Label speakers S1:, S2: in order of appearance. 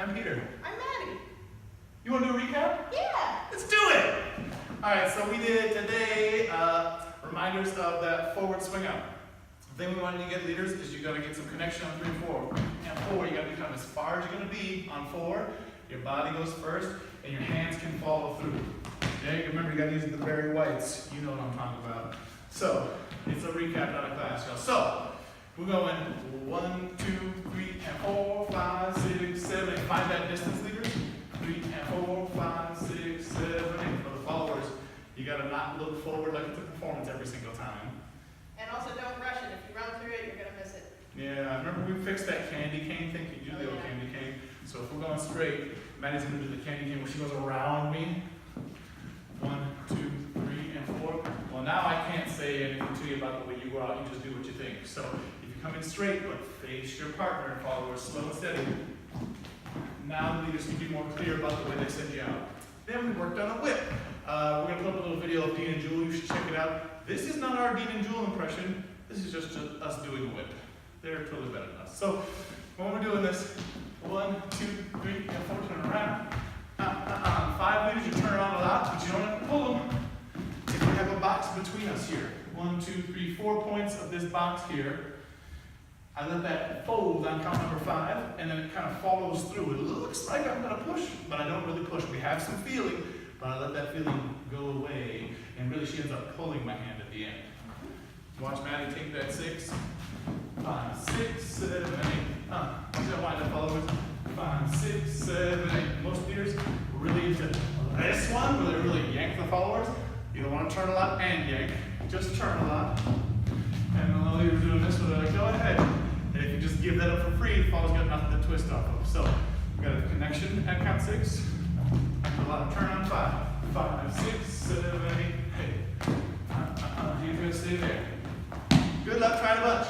S1: I'm Peter.
S2: I'm Maddie.
S1: You want to do a recap?
S2: Yeah.
S1: Let's do it! Alright, so we did today reminders of that forward swing out. The thing we wanted to get, leaders, is you got to get some connection on 3 and 4. And 4, you got to become as far as you're going to be on 4. Your body goes first, and your hands can follow through. Okay? Remember, you got to use the Barry Whites. You know what I'm talking about. So, it's a recap, not a class, y'all. So, we're going 1, 2, 3, and 4, 5, 6, 7, 8. Find that distance, leaders. 3 and 4, 5, 6, 7, 8. For the followers, you got to not look forward like it's a performance every single time.
S2: And also don't rush it. If you run through it, you're going to miss it.
S1: Yeah, remember we fixed that candy cane thing? You do the old candy cane. So if we're going straight, Maddie's going to do the candy cane where she goes around me. 1, 2, 3, and 4. Well, now I can't say anything to you about the way you go out. You just do what you think. So if you come in straight, but face your partner and follow her slow and steady. Now the leaders can be more clear about the way they send you out. Then we worked on a whip. We're going to put up a little video of Dean and Jewel. You should check it out. This is not our Dean and Jewel impression. This is just us doing a whip. They're totally better than us. So when we're doing this, 1, 2, 3, and 4, turn around. 5 leaders, you turn around a lot, but you don't have to pull them. If we have a box between us here, 1, 2, 3, 4 points of this box here, I let that fold on count number 5, and then it kind of follows through. It looks like I'm going to push, but I don't really push. We have some feeling, but I let that feeling go away, and really she ends up pulling my hand at the end. Watch Maddie take that 6, 5, 6, 7, 8. See how wide that follow is? 5, 6, 7, 8. Most leaders are really into this one, where they really yank the followers. You don't want to turn a lot and yank. Just turn a lot. And the leaders doing this one, they're like, go ahead. And if you just give that up for free, the follow's got nothing to twist off of. So we got a connection at count 6. After a lot of turn on 5. 5, 6, 7, 8. Hey. You're going to stay there. Good luck, try it a bunch.